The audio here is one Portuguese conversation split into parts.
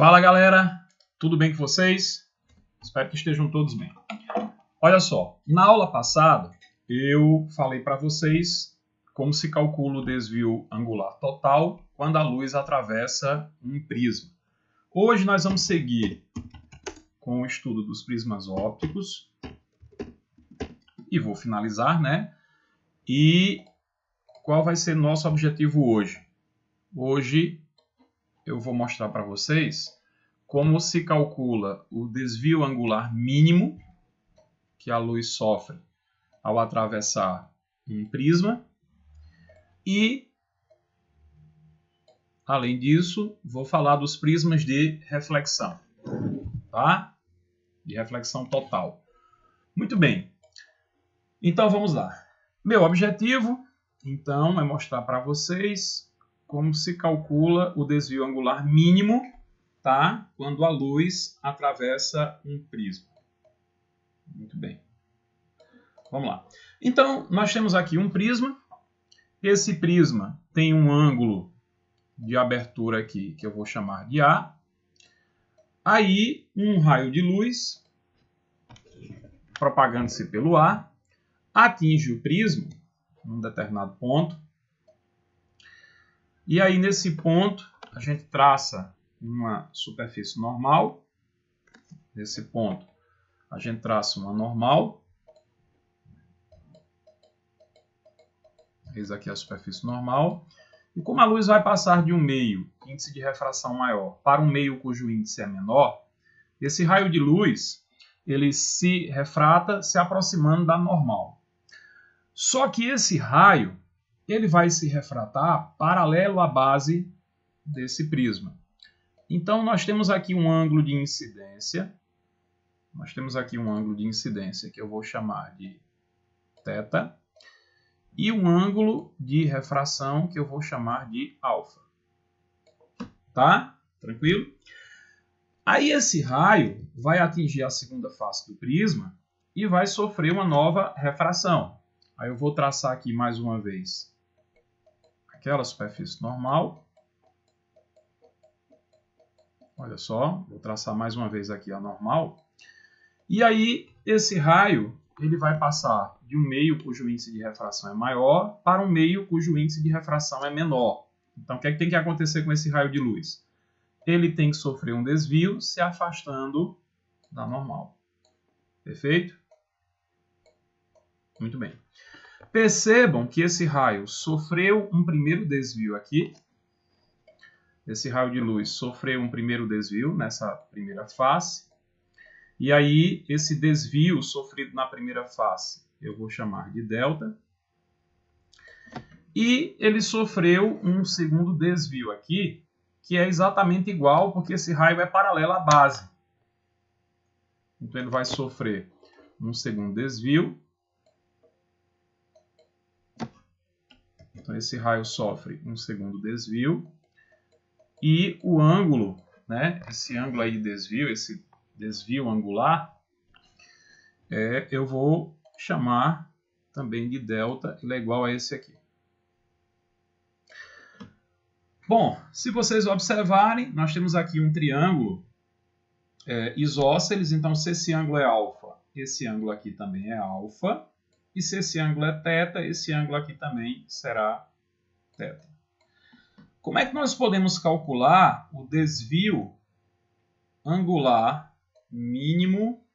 Fala galera, tudo bem com vocês? Espero que estejam todos bem. Olha só, na aula passada eu falei para vocês como se calcula o desvio angular total quando a luz atravessa um prisma. Hoje nós vamos seguir com o estudo dos prismas ópticos e vou finalizar, né? E qual vai ser nosso objetivo hoje? Hoje eu vou mostrar para vocês como se calcula o desvio angular mínimo que a luz sofre ao atravessar um prisma e, além disso, vou falar dos prismas de reflexão, tá? De reflexão total. Muito bem. Então vamos lá. Meu objetivo, então, é mostrar para vocês como se calcula o desvio angular mínimo, tá? Quando a luz atravessa um prisma. Muito bem. Vamos lá. Então, nós temos aqui um prisma. Esse prisma tem um ângulo de abertura aqui, que eu vou chamar de A. Aí, um raio de luz, propagando-se pelo A, atinge o prisma, num determinado ponto. E aí, nesse ponto, a gente traça uma superfície normal. Nesse ponto, a gente traça uma normal. Eis aqui a superfície normal. E como a luz vai passar de um meio, índice de refração maior, para um meio cujo índice é menor, esse raio de luz ele se refrata se aproximando da normal. Só que esse raio ele vai se refratar paralelo à base desse prisma. Então, nós temos aqui um ângulo de incidência. Nós temos aqui um ângulo de incidência que eu vou chamar de θ. E um ângulo de refração que eu vou chamar de alfa. Tá? Tranquilo? Aí esse raio vai atingir a segunda face do prisma e vai sofrer uma nova refração. Aí eu vou traçar aqui mais uma vez aquela superfície normal. Olha só, vou traçar mais uma vez aqui a normal. E aí esse raio ele vai passar de um meio cujo índice de refração é maior para um meio cujo índice de refração é menor. Então, o que é que tem que acontecer com esse raio de luz? Ele tem que sofrer um desvio se afastando da normal. Perfeito? Muito bem. Percebam que esse raio sofreu um primeiro desvio aqui. Esse raio de luz sofreu um primeiro desvio nessa primeira face. E aí, esse desvio sofrido na primeira face, eu vou chamar de delta. E ele sofreu um segundo desvio aqui, que é exatamente igual, porque esse raio é paralelo à base. Então, ele vai sofrer um segundo desvio. Então, esse raio sofre um segundo desvio. E o ângulo, né, esse ângulo aí de desvio, esse desvio angular, eu vou chamar também de delta, ele é igual a esse aqui. Bom, se vocês observarem, nós temos aqui um triângulo isósceles, então se esse ângulo é alfa, esse ângulo aqui também é alfa, e se esse ângulo é θ, esse ângulo aqui também será θ. Como é que nós podemos calcular o desvio angular mínimo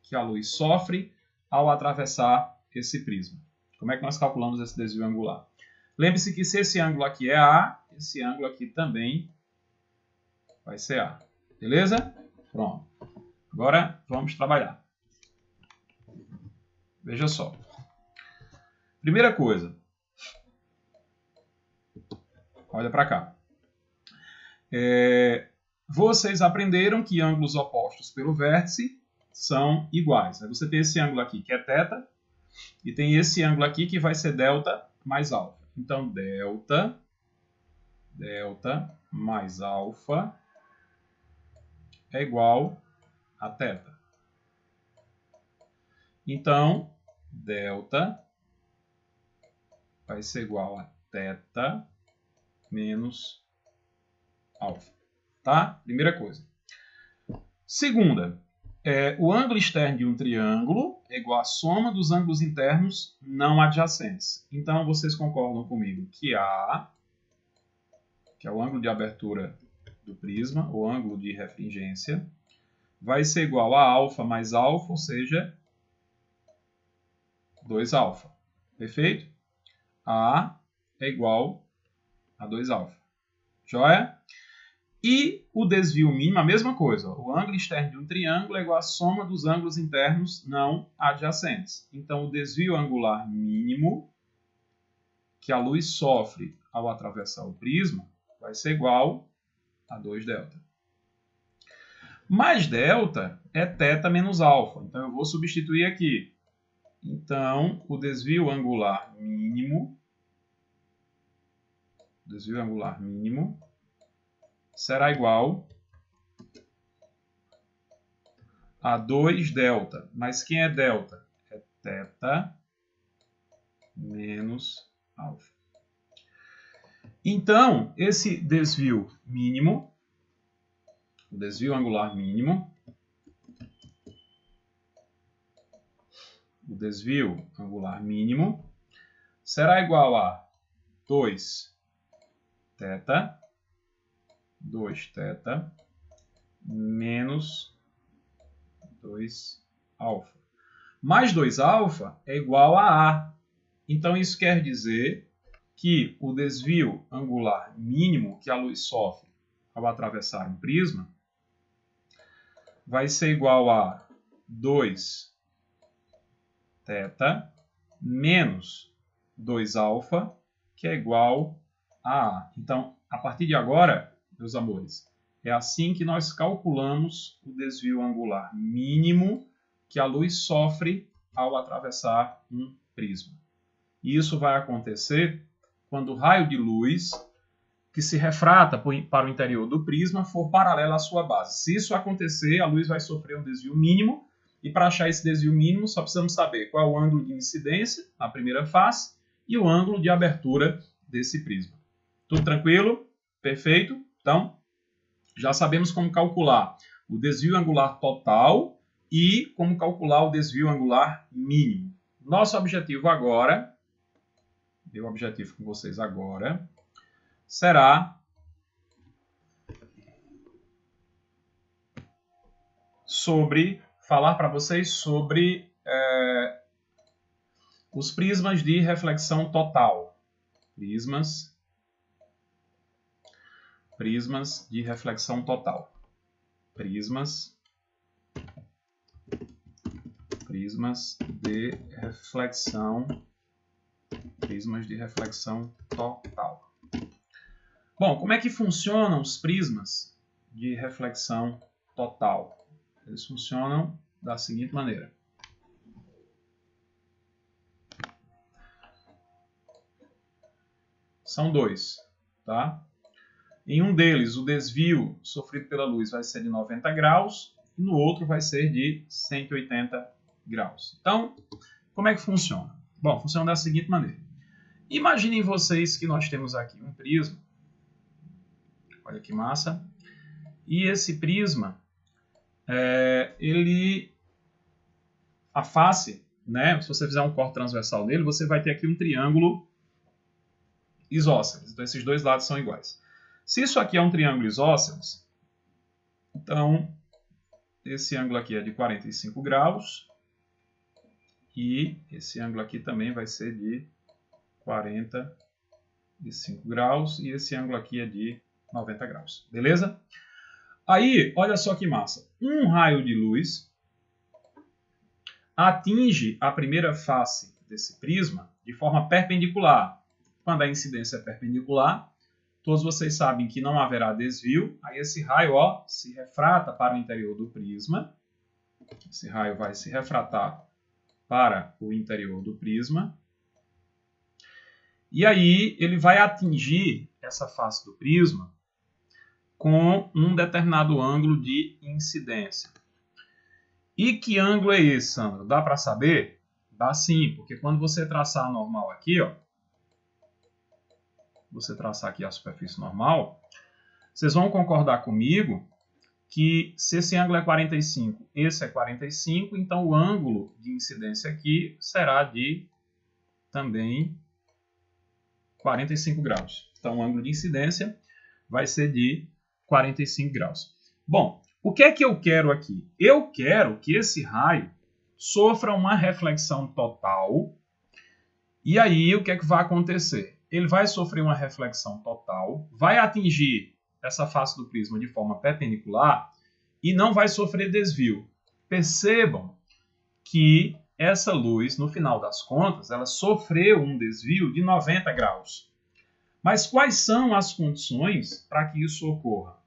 que a luz sofre ao atravessar esse prisma? Como é que nós calculamos esse desvio angular? Lembre-se que se esse ângulo aqui é A, esse ângulo aqui também vai ser A. Beleza? Pronto. Agora vamos trabalhar. Veja só. Primeira coisa. Olha para cá. Vocês aprenderam que ângulos opostos pelo vértice são iguais. Aí você tem esse ângulo aqui que é θ e tem esse ângulo aqui que vai ser delta mais alfa. Então, delta mais alfa é igual a θ. Então, delta vai ser igual a θ menos alfa. Tá? Primeira coisa. Segunda, o ângulo externo de um triângulo é igual à soma dos ângulos internos não adjacentes. Então, vocês concordam comigo que A, que é o ângulo de abertura do prisma, o ângulo de refringência, vai ser igual a alfa mais alfa, ou seja, 2α. Perfeito? A é igual a 2α. Joia? E o desvio mínimo, a mesma coisa. O ângulo externo de um triângulo é igual à soma dos ângulos internos não adjacentes. Então, o desvio angular mínimo que a luz sofre ao atravessar o prisma vai ser igual a 2δ. Mais δ é θ menos alfa. Então, eu vou substituir aqui. Então, o desvio angular mínimo será igual a 2δ. Mas quem é δ? É θ menos alfa. Então, esse desvio mínimo, o desvio angular mínimo, será igual a 2θ menos 2α. Mais 2α é igual a A. Então, isso quer dizer que o desvio angular mínimo que a luz sofre ao atravessar um prisma vai ser igual a 2θ menos 2α, que é igual a A. Então, a partir de agora, meus amores, é assim que nós calculamos o desvio angular mínimo que a luz sofre ao atravessar um prisma. E isso vai acontecer quando o raio de luz que se refrata para o interior do prisma for paralelo à sua base. Se isso acontecer, a luz vai sofrer um desvio mínimo, e para achar esse desvio mínimo, só precisamos saber qual é o ângulo de incidência na primeira face e o ângulo de abertura desse prisma. Tudo tranquilo? Perfeito? Então, já sabemos como calcular o desvio angular total e como calcular o desvio angular mínimo. Nosso objetivo agora, meu objetivo com vocês agora, será falar para vocês sobre os prismas de reflexão total. Prismas de reflexão total. Prismas de reflexão total. Bom, como é que funcionam os prismas de reflexão total? Eles funcionam da seguinte maneira. São dois, tá? Em um deles, o desvio sofrido pela luz vai ser de 90 graus e no outro vai ser de 180 graus. Então, como é que funciona? Bom, funciona da seguinte maneira. Imaginem vocês que nós temos aqui um prisma. Olha que massa. E esse prisma, a face, né? Se você fizer um corte transversal nele, você vai ter aqui um triângulo isósceles. Então, esses dois lados são iguais. Se isso aqui é um triângulo isósceles, então, esse ângulo aqui é de 45 graus. E esse ângulo aqui também vai ser de 45 graus. E esse ângulo aqui é de 90 graus. Beleza? Aí, olha só que massa. Um raio de luz atinge a primeira face desse prisma de forma perpendicular. Quando a incidência é perpendicular, todos vocês sabem que não haverá desvio. Aí esse raio se refrata para o interior do prisma. Esse raio vai se refratar para o interior do prisma. E aí ele vai atingir essa face do prisma com um determinado ângulo de incidência. E que ângulo é esse, Sandro? Dá para saber? Dá sim, porque quando você traçar a normal aqui, você traçar aqui a superfície normal, Vocês vão concordar comigo que se esse ângulo é 45, esse é 45, então o ângulo de incidência aqui será de também 45 graus. Então o ângulo de incidência vai ser de 45 graus. Bom, o que é que eu quero aqui? Eu quero que esse raio sofra uma reflexão total. E aí, o que é que vai acontecer? Ele vai sofrer uma reflexão total, vai atingir essa face do prisma de forma perpendicular e não vai sofrer desvio. Percebam que essa luz, no final das contas, ela sofreu um desvio de 90 graus. Mas quais são as condições para que isso ocorra?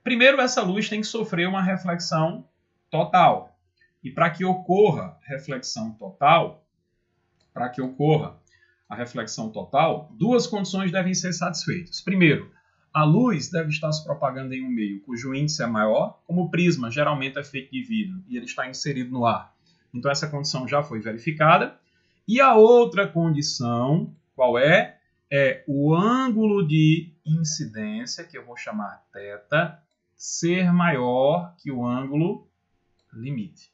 Primeiro, essa luz tem que sofrer uma reflexão total. E para que ocorra reflexão total, duas condições devem ser satisfeitas. Primeiro, a luz deve estar se propagando em um meio cujo índice é maior, como o prisma geralmente é feito de vidro e ele está inserido no ar. Então essa condição já foi verificada. E a outra condição, qual é? É o ângulo de incidência, que eu vou chamar θ, ser maior que o ângulo limite.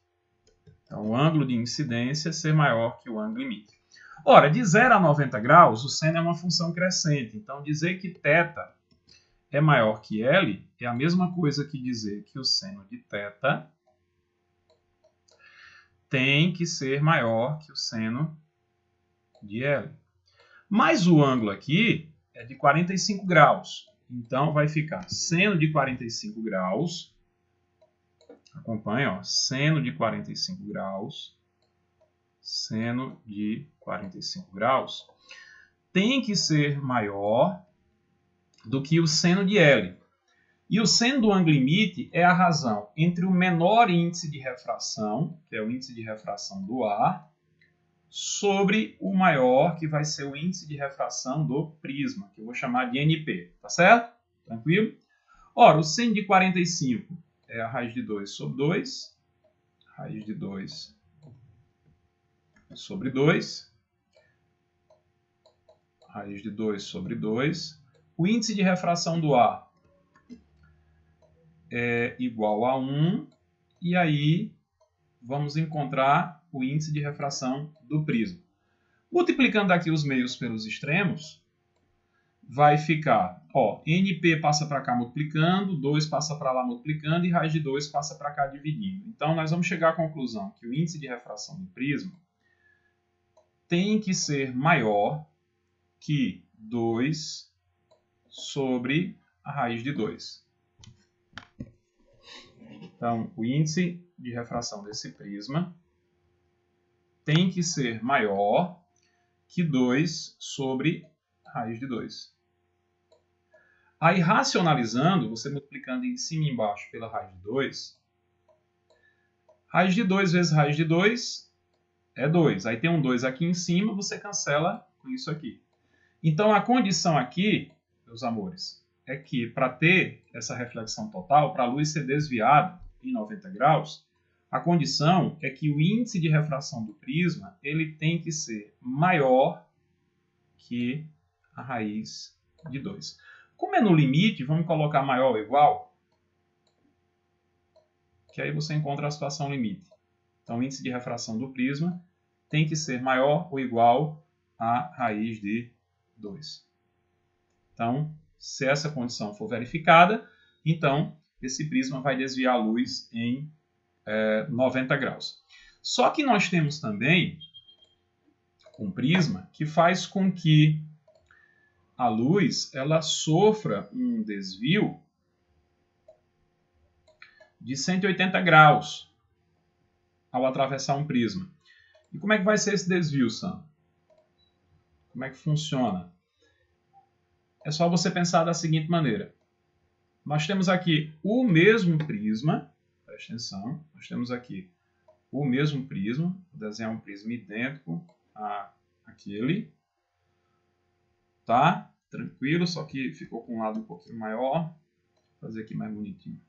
Então, o ângulo de incidência ser maior que o ângulo limite. Ora, de 0 a 90 graus, o seno é uma função crescente. Então, dizer que θ é maior que L é a mesma coisa que dizer que o seno de θ tem que ser maior que o seno de L. Mas o ângulo aqui é de 45 graus. Então, vai ficar seno de 45 graus. Acompanhe, ó, seno de 45 graus. Seno de 45 graus tem que ser maior do que o seno de L. E o seno do ângulo limite é a razão entre o menor índice de refração, que é o índice de refração do ar, sobre o maior, que vai ser o índice de refração do prisma, que eu vou chamar de NP. Tá certo? Tranquilo? Ora, o seno de 45 é a raiz de 2 sobre 2. Raiz de 2 sobre 2. Raiz de 2 sobre 2. O índice de refração do ar é igual a 1. E aí vamos encontrar o índice de refração do prisma. Multiplicando aqui os meios pelos extremos, vai ficar, ó, NP passa para cá multiplicando, 2 passa para lá multiplicando e raiz de 2 passa para cá dividindo. Então, nós vamos chegar à conclusão que o índice de refração do prisma tem que ser maior que 2 sobre a raiz de 2. Então, o índice de refração desse prisma tem que ser maior que 2 sobre a raiz de 2. Aí, racionalizando, você multiplicando em cima e embaixo pela raiz de 2, raiz de 2 vezes raiz de 2 é 2. Aí tem um 2 aqui em cima, você cancela com isso aqui. Então, a condição aqui, meus amores, é que para ter essa reflexão total, para a luz ser desviada em 90 graus, a condição é que o índice de refração do prisma ele tem que ser maior que a raiz de 2. Como é no limite, vamos colocar maior ou igual, que aí você encontra a situação limite. Então, o índice de refração do prisma tem que ser maior ou igual a raiz de 2. Então, se essa condição for verificada, então esse prisma vai desviar a luz em 90 graus. Só que nós temos também um prisma que faz com que a luz ela sofra um desvio de 180 graus ao atravessar um prisma. E como é que vai ser esse desvio, Sam? Como é que funciona? É só você pensar da seguinte maneira. Nós temos aqui o mesmo prisma, presta atenção, nós temos aqui o mesmo prisma, vou desenhar um prisma idêntico àquele, tá? Tranquilo, só que ficou com um lado um pouquinho maior, vou fazer aqui mais bonitinho.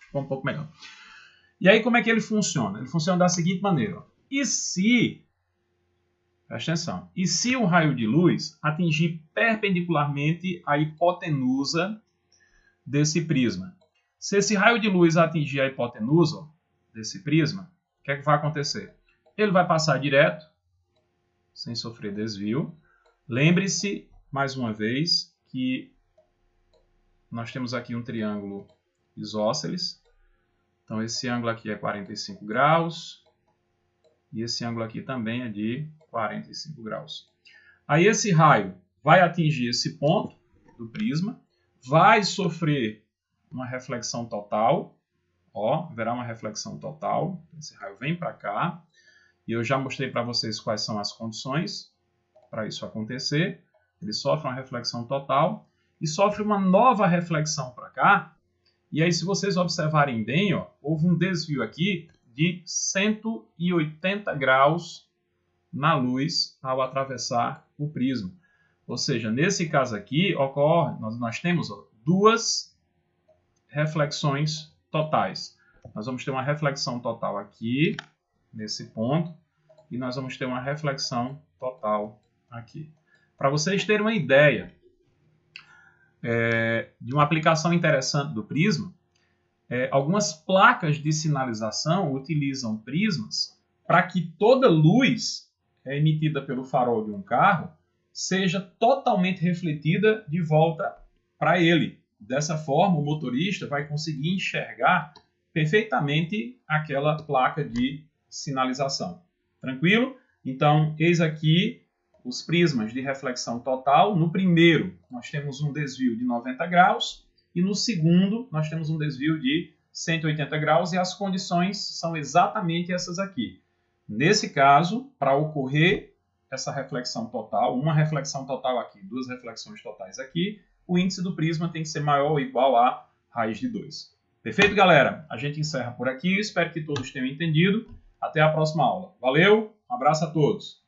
Ficou um pouco melhor. E aí como é que ele funciona? Ele funciona da seguinte maneira. Ó. E se Presta atenção. E se o raio de luz atingir perpendicularmente a hipotenusa desse prisma? Se esse raio de luz atingir a hipotenusa desse prisma, o que é que vai acontecer? Ele vai passar direto, sem sofrer desvio. Lembre-se, mais uma vez, que nós temos aqui um triângulo isósceles. Então, esse ângulo aqui é 45 graus. E esse ângulo aqui também é de 45 graus. Aí esse raio vai atingir esse ponto do prisma, vai sofrer uma reflexão total. Ó, verá uma reflexão total. Esse raio vem para cá. E eu já mostrei para vocês quais são as condições para isso acontecer. Ele sofre uma reflexão total e sofre uma nova reflexão para cá. E aí, se vocês observarem bem, ó, houve um desvio aqui de 180 graus na luz ao atravessar o prisma. Ou seja, nesse caso aqui, ocorre, nós temos duas reflexões totais. Nós vamos ter uma reflexão total aqui, nesse ponto, e nós vamos ter uma reflexão total aqui. Para vocês terem uma ideia de uma aplicação interessante do prisma, algumas placas de sinalização utilizam prismas para que toda luz emitida pelo farol de um carro seja totalmente refletida de volta para ele. Dessa forma, o motorista vai conseguir enxergar perfeitamente aquela placa de sinalização. Tranquilo? Então, eis aqui os prismas de reflexão total. No primeiro, nós temos um desvio de 90 graus e no segundo, nós temos um desvio de 180 graus e as condições são exatamente essas aqui. Nesse caso, para ocorrer essa reflexão total, uma reflexão total aqui, duas reflexões totais aqui, o índice do prisma tem que ser maior ou igual a raiz de 2. Perfeito, galera? A gente encerra por aqui. Espero que todos tenham entendido. Até a próxima aula. Valeu, um abraço a todos.